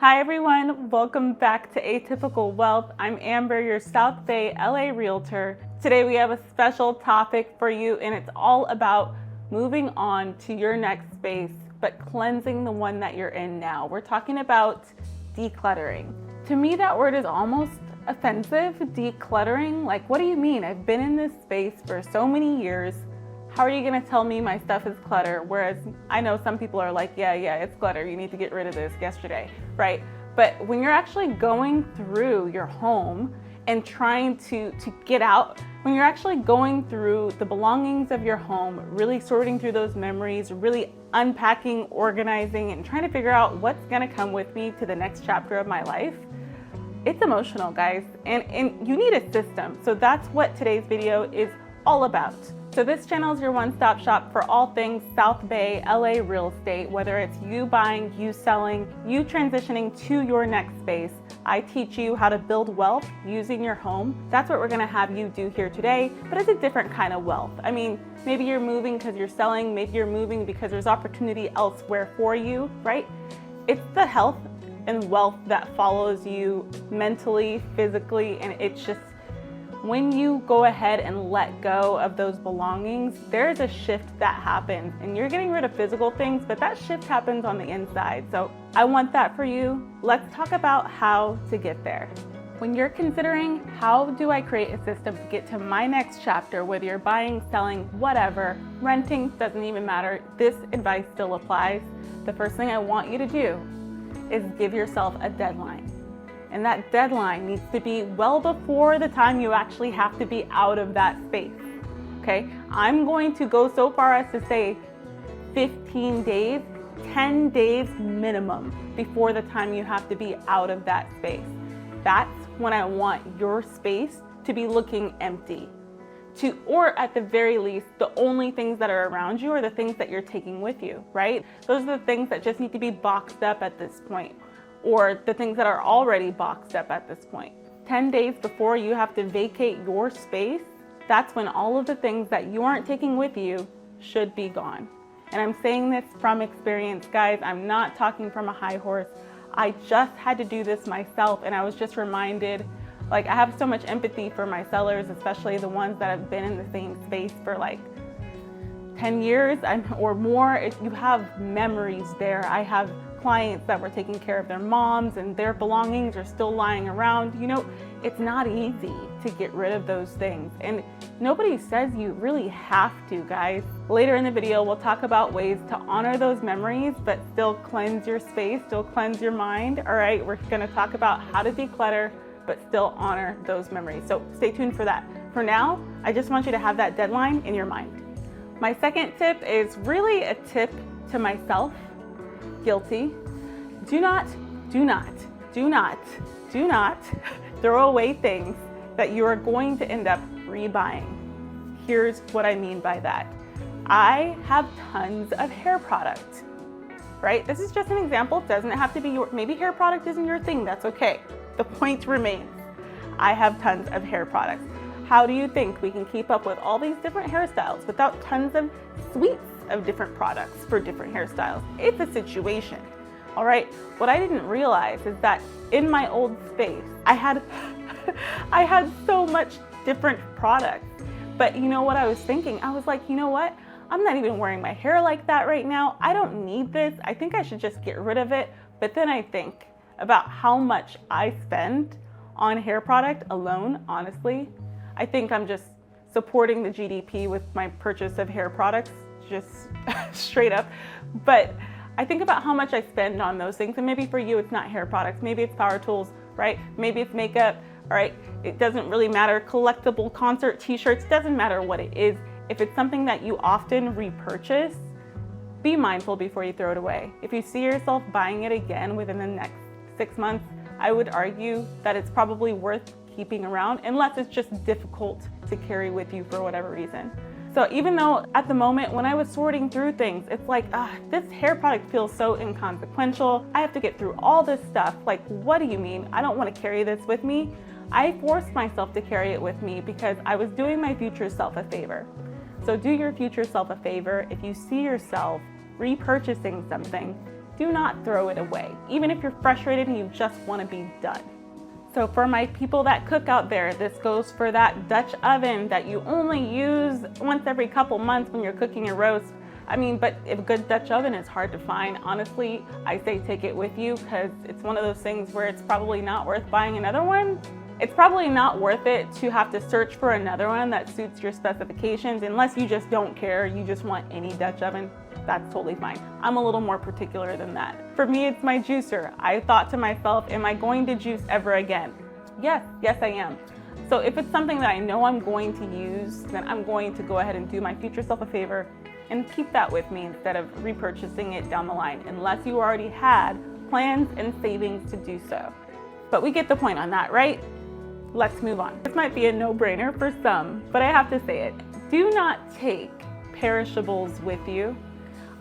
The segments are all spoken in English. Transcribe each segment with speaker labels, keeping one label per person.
Speaker 1: Hi everyone, welcome back to Atypical Wealth. I'm Amber, your South Bay LA realtor. Today we have a special topic for you and it's all about moving on to your next space, but cleansing the one that you're in now. We're talking about decluttering. To me, that word is almost offensive, decluttering. Like, what do you mean? I've been in this space for so many years. How are you gonna tell me my stuff is clutter? Whereas I know some people are like, yeah, it's clutter. You need to get rid of this yesterday, right? But when you're actually going through your home and trying to get out, when you're actually going through the belongings of your home, really sorting through those memories, really unpacking, organizing, and trying to figure out what's gonna come with me to the next chapter of my life, it's emotional, guys, and you need a system. So that's what today's video is all about. So this channel is your one-stop shop for all things South Bay LA real estate, whether it's you buying, you selling, you transitioning to your next space. I teach you how to build wealth using your home. That's what we're gonna have you do here today, but it's a different kind of wealth. I mean, maybe you're moving because you're selling, maybe you're moving because there's opportunity elsewhere for you, right? It's the health and wealth that follows you mentally, physically, and it's just, when you go ahead and let go of those belongings, there's a shift that happens and you're getting rid of physical things, but that shift happens on the inside. So I want that for you. Let's talk about how to get there. When you're considering how do I create a system to get to my next chapter, whether you're buying, selling, whatever, renting, doesn't even matter, this advice still applies. The first thing I want you to do is give yourself a deadline. And that deadline needs to be well before the time you actually have to be out of that space, okay? I'm going to go so far as to say 15 days, 10 days minimum before the time you have to be out of that space. That's when I want your space to be looking empty. Or at the very least, the only things that are around you are the things that you're taking with you, right? Those are the things that just need to be boxed up at this point, or the things that are already boxed up at this point. 10 days before you have to vacate your space, that's when all of the things that you aren't taking with you should be gone. And I'm saying this from experience, guys. I'm not talking from a high horse. I just had to do this myself, and I was just reminded, like, I have so much empathy for my sellers, especially the ones that have been in the same space for like 10 years or more. You have memories there. I have clients that were taking care of their moms and their belongings are still lying around. You know, it's not easy to get rid of those things, and nobody says you really have to, guys. Later in the video, we'll talk about ways to honor those memories, but still cleanse your space, still cleanse your mind. All right, we're gonna talk about how to declutter, but still honor those memories. So stay tuned for that. For now, I just want you to have that deadline in your mind. My second tip is really a tip to myself. Guilty. Do not throw away things that you are going to end up rebuying. Here's what I mean by that. I have tons of hair product, right? This is just an example. It doesn't have to be maybe hair product isn't your thing. That's okay. The point remains. I have tons of hair products. How do you think we can keep up with all these different hairstyles without tons of suites of different products for different hairstyles? It's a situation, all right? What I didn't realize is that in my old space, I had so much different products. But you know what I was thinking? I was like, you know what? I'm not even wearing my hair like that right now. I don't need this. I think I should just get rid of it. But then I think about how much I spend on hair product alone, honestly. I think I'm just supporting the GDP with my purchase of hair products, just straight up. But I think about how much I spend on those things. And maybe for you, it's not hair products. Maybe it's power tools, right? Maybe it's makeup, all right? It doesn't really matter. Collectible concert t-shirts, doesn't matter what it is. If it's something that you often repurchase, be mindful before you throw it away. If you see yourself buying it again within the next 6 months, I would argue that it's probably worth keeping around, unless it's just difficult to carry with you for whatever reason. So even though at the moment when I was sorting through things, it's like, this hair product feels so inconsequential. I have to get through all this stuff. Like, what do you mean? I don't want to carry this with me. I forced myself to carry it with me because I was doing my future self a favor. So do your future self a favor. If you see yourself repurchasing something, do not throw it away, even if you're frustrated and you just want to be done. So for my people that cook out there, this goes for that Dutch oven that you only use once every couple months when you're cooking a roast. I mean, but if a good Dutch oven is hard to find, honestly, I say take it with you, because it's one of those things where it's probably not worth buying another one. It's probably not worth it to have to search for another one that suits your specifications, unless you just don't care, you just want any Dutch oven. That's totally fine. I'm a little more particular than that. For me, it's my juicer. I thought to myself, am I going to juice ever again? Yes, I am. So if it's something that I know I'm going to use, then I'm going to go ahead and do my future self a favor and keep that with me instead of repurchasing it down the line, unless you already had plans and savings to do so. But we get the point on that, right? Let's move on. This might be a no-brainer for some, but I have to say it. Do not take perishables with you.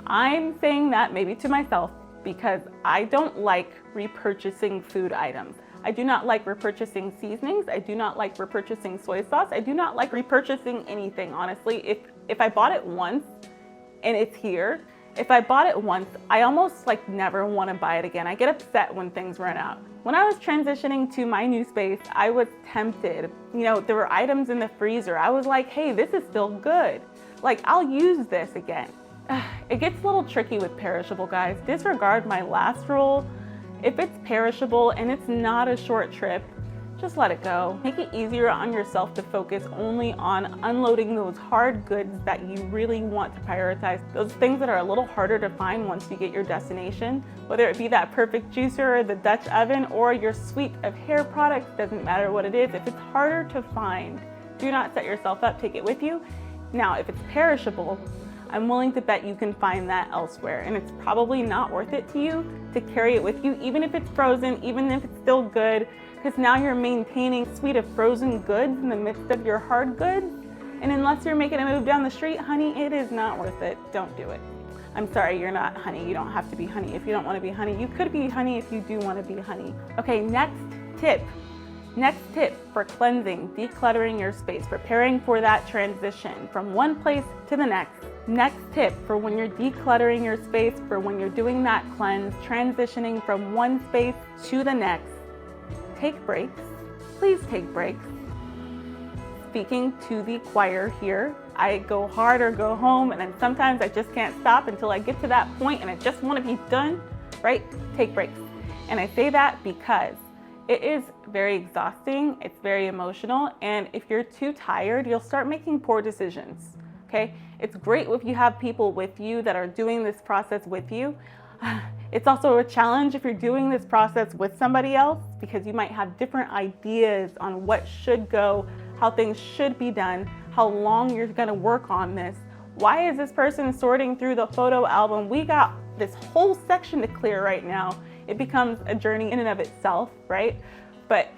Speaker 1: I'm saying that maybe to myself because I don't like repurchasing food items. I do not like repurchasing seasonings. I do not like repurchasing soy sauce. I do not like repurchasing anything, honestly. If I bought it once and it's here, if I bought it once, I almost like never want to buy it again. I get upset when things run out. When I was transitioning to my new space, I was tempted. You know, there were items in the freezer. I was like, hey, this is still good. Like, I'll use this again. It gets a little tricky with perishable, guys. Disregard my last rule. If it's perishable and it's not a short trip, just let it go. Make it easier on yourself to focus only on unloading those hard goods that you really want to prioritize. Those things that are a little harder to find once you get your destination, whether it be that perfect juicer, the Dutch oven, or your suite of hair products, doesn't matter what it is. If it's harder to find, do not set yourself up, take it with you. Now, if it's perishable, I'm willing to bet you can find that elsewhere, and it's probably not worth it to you to carry it with you, even if it's frozen, even if it's still good, because now you're maintaining a suite of frozen goods in the midst of your hard goods. And unless you're making a move down the street, honey, it is not worth it. Don't do it. I'm sorry, you're not honey. You don't have to be honey if you don't want to be honey. You could be honey if you do want to be honey. Okay, next tip. Next tip for cleansing, decluttering your space, preparing for that transition from one place to the next. Next tip for when you're decluttering your space, for when you're doing that cleanse, transitioning from one space to the next. Take breaks. Please take breaks. Speaking to the choir here, I go hard or go home, and then sometimes I just can't stop until I get to that point and I just want to be done, right? Take breaks. And I say that because it is very exhausting, it's very emotional, and if you're too tired, you'll start making poor decisions, okay? It's great if you have people with you that are doing this process with you. It's also a challenge if you're doing this process with somebody else, because you might have different ideas on what should go, how things should be done, how long you're gonna work on this. Why is this person sorting through the photo album? We got this whole section to clear right now. It becomes a journey in and of itself, right? But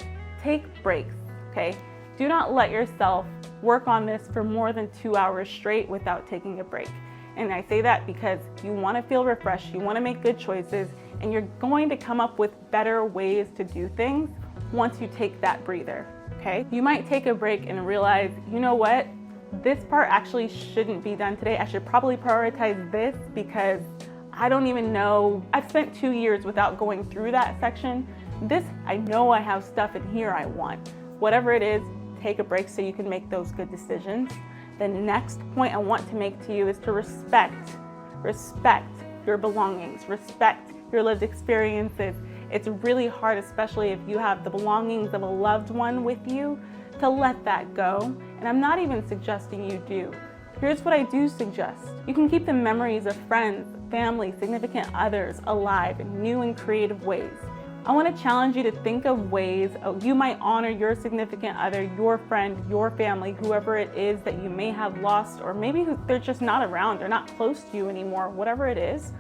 Speaker 1: take breaks, okay? Do not let yourself work on this for more than 2 hours straight without taking a break. And I say that because you want to feel refreshed, you want to make good choices, and you're going to come up with better ways to do things once you take that breather, okay? You might take a break and realize, you know what? This part actually shouldn't be done today. I should probably prioritize this because I don't even know. I've spent 2 years without going through that section. This, I know I have stuff in here I want. Whatever it is, take a break so you can make those good decisions. The next point I want to make to you is to respect your belongings, respect your lived experiences. It's really hard, especially if you have the belongings of a loved one with you, to let that go. And I'm not even suggesting you do. Here's what I do suggest. You can keep the memories of friends, family, significant others alive in new and creative ways. I want to challenge you to think of ways you might honor your significant other, your friend, your family, whoever it is that you may have lost, or maybe they're just not around, they're not close to you anymore, whatever it is.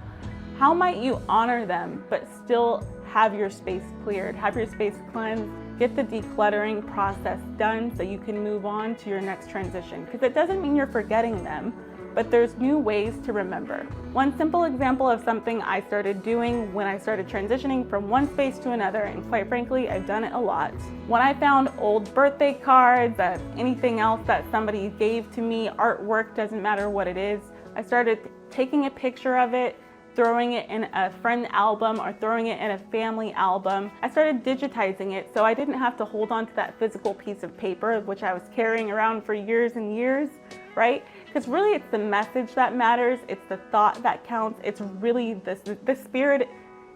Speaker 1: How might you honor them but still have your space cleared, have your space cleansed, get the decluttering process done so you can move on to your next transition? Because it doesn't mean you're forgetting them, but there's new ways to remember. One simple example of something I started doing when I started transitioning from one space to another, and quite frankly, I've done it a lot. When I found old birthday cards, anything else that somebody gave to me, artwork, doesn't matter what it is, I started taking a picture of it, throwing it in a friend album or throwing it in a family album. I started digitizing it so I didn't have to hold on to that physical piece of paper, which I was carrying around for years and years, right? Because really it's the message that matters, it's the thought that counts, it's really the spirit,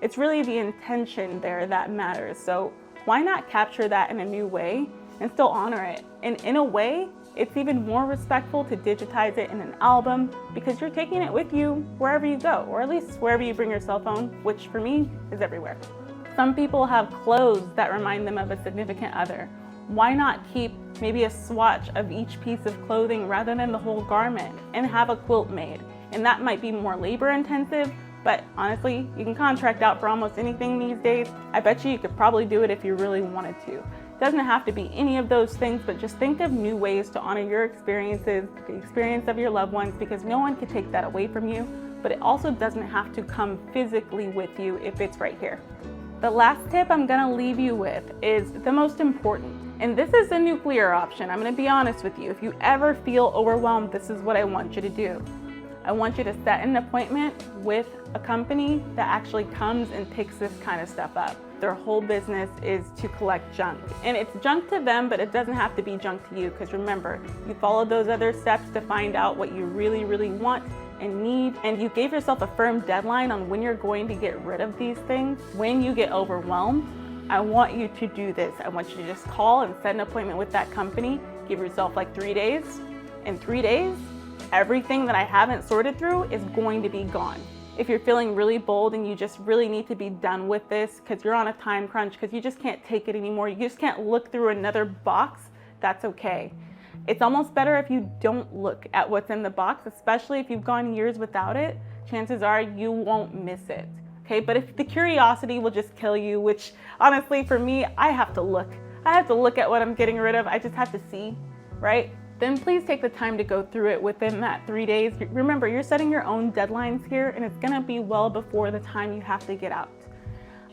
Speaker 1: it's really the intention there that matters. So why not capture that in a new way and still honor it? And in a way, it's even more respectful to digitize it in an album because you're taking it with you wherever you go, or at least wherever you bring your cell phone, which for me is everywhere. Some people have clothes that remind them of a significant other. Why not keep maybe a swatch of each piece of clothing rather than the whole garment and have a quilt made? And that might be more labor intensive, but honestly, you can contract out for almost anything these days. I bet you could probably do it if you really wanted to. Doesn't have to be any of those things, but just think of new ways to honor your experiences, the experience of your loved ones, because no one can take that away from you, but it also doesn't have to come physically with you if it's right here. The last tip I'm gonna leave you with is the most important, and this is a nuclear option. I'm gonna be honest with you. If you ever feel overwhelmed, this is what I want you to do. I want you to set an appointment with a company that actually comes and picks this kind of stuff up. Their whole business is to collect junk. And it's junk to them, but it doesn't have to be junk to you, because remember, you followed those other steps to find out what you really, really want and need, and you gave yourself a firm deadline on when you're going to get rid of these things. When you get overwhelmed, I want you to do this. I want you to just call and set an appointment with that company. Give yourself like 3 days. In 3 days, everything that I haven't sorted through is going to be gone. If you're feeling really bold and you just really need to be done with this because you're on a time crunch, because you just can't take it anymore, you just can't look through another box, that's okay. It's almost better if you don't look at what's in the box, especially if you've gone years without it. Chances are you won't miss it, okay? But if the curiosity will just kill you, which honestly for me, I have to look. I have to look at what I'm getting rid of. I just have to see, right? Then please take the time to go through it within that 3 days. Remember, you're setting your own deadlines here, and it's gonna be well before the time you have to get out.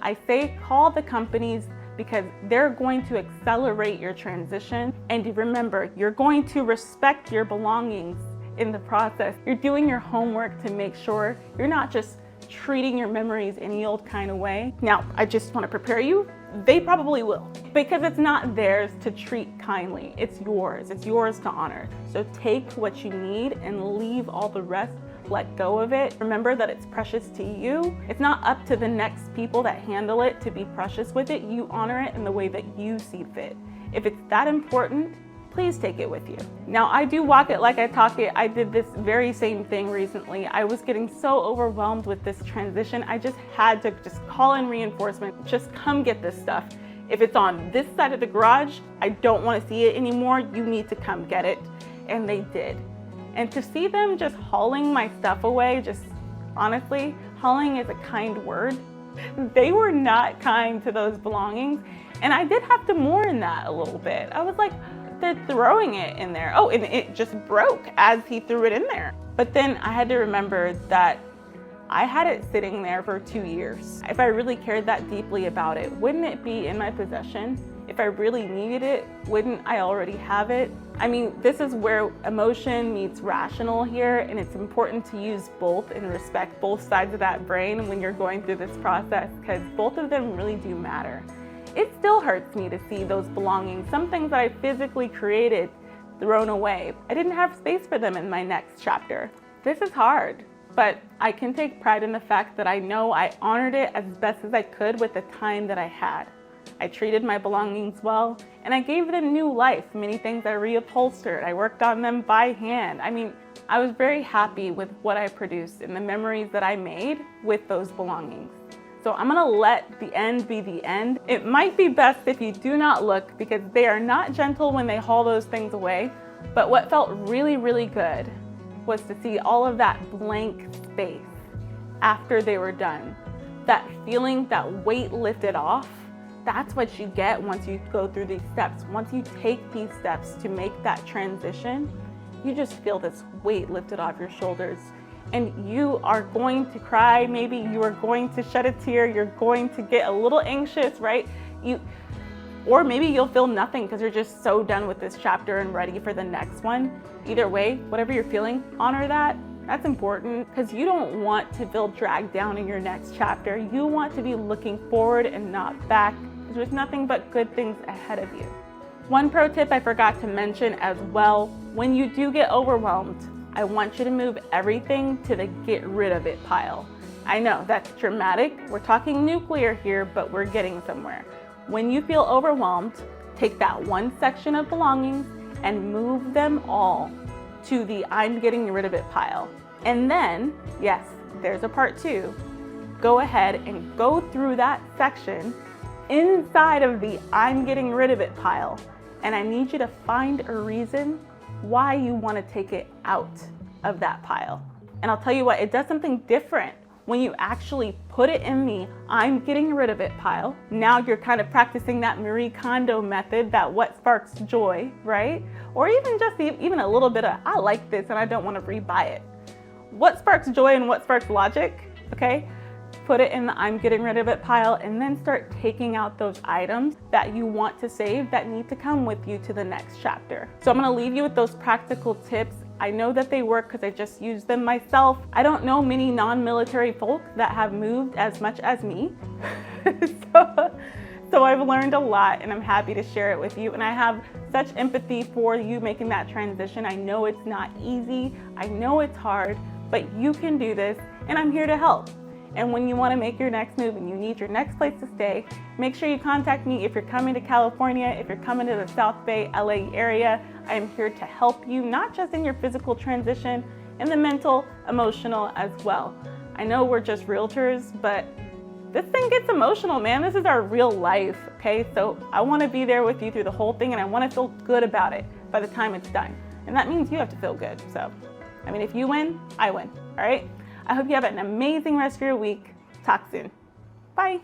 Speaker 1: I say call the companies because they're going to accelerate your transition. And remember, you're going to respect your belongings in the process. You're doing your homework to make sure you're not just treating your memories any old kind of way. Now, I just wanna prepare you. They probably will, because it's not theirs to treat kindly. It's yours to honor. So take what you need and leave all the rest, let go of it. Remember that it's precious to you. It's not up to the next people that handle it to be precious with it. You honor it in the way that you see fit. If it's that important, please take it with you. Now, I do walk it like I talk it. I did this very same thing recently. I was getting so overwhelmed with this transition. I just had to call in reinforcement. Just come get this stuff. If it's on this side of the garage, I don't want to see it anymore. You need to come get it. And they did. And to see them just hauling my stuff away, just honestly, hauling is a kind word. They were not kind to those belongings. And I did have to mourn that a little bit. I was like, they're throwing it in there. Oh, and it just broke as he threw it in there. But then I had to remember that I had it sitting there for 2 years. If I really cared that deeply about it, wouldn't it be in my possession? If I really needed it, wouldn't I already have it? I mean, this is where emotion meets rational here, and it's important to use both and respect both sides of that brain when you're going through this process, because both of them really do matter. It still hurts me to see those belongings, some things that I physically created, thrown away. I didn't have space for them in my next chapter. This is hard, but I can take pride in the fact that I know I honored it as best as I could with the time that I had. I treated my belongings well, and I gave them new life. Many things I reupholstered. I worked on them by hand. I mean, I was very happy with what I produced and the memories that I made with those belongings. So I'm gonna let the end be the end. It might be best if you do not look, because they are not gentle when they haul those things away. But what felt really, really good was to see all of that blank space after they were done. That feeling, that weight lifted off. That's what you get once you go through these steps. Once you take these steps to make that transition, you just feel this weight lifted off your shoulders. And you are going to cry, maybe you are going to shed a tear, you're going to get a little anxious, right? Or maybe you'll feel nothing because you're just so done with this chapter and ready for the next one. Either way, whatever you're feeling, honor that That's important because you don't want to feel dragged down in your next chapter. You want to be looking forward and not back, because there's nothing but good things ahead of you. One pro tip I forgot to mention as well, when you do get overwhelmed, I want you to move everything to the get rid of it pile. I know that's dramatic. We're talking nuclear here, but we're getting somewhere. When you feel overwhelmed, take that one section of belongings and move them all to the I'm getting rid of it pile. And then, yes, there's a part 2. Go ahead and go through that section inside of the I'm getting rid of it pile. And I need you to find a reason why you want to take it out of that pile. And I'll tell you what, it does something different when you actually put it in the I'm getting rid of it pile. Now you're kind of practicing that Marie Kondo method, that what sparks joy, right? Or even just even a little bit of, I like this and I don't want to rebuy it. What sparks joy and what sparks logic, okay? Put it in the I'm getting rid of it pile and then start taking out those items that you want to save that need to come with you to the next chapter. So I'm gonna leave you with those practical tips. I know that they work because I just used them myself. I don't know many non-military folk that have moved as much as me. So I've learned a lot and I'm happy to share it with you. And I have such empathy for you making that transition. I know it's not easy. I know it's hard, but you can do this and I'm here to help. And when you want to make your next move and you need your next place to stay, make sure you contact me if you're coming to California, if you're coming to the South Bay, LA area. I am here to help you, not just in your physical transition, in the mental, emotional as well. I know we're just realtors, but this thing gets emotional, man. This is our real life, okay? So I want to be there with you through the whole thing and I want to feel good about it by the time it's done. And that means you have to feel good. So, I mean, if you win, I win, all right? I hope you have an amazing rest of your week. Talk soon. Bye.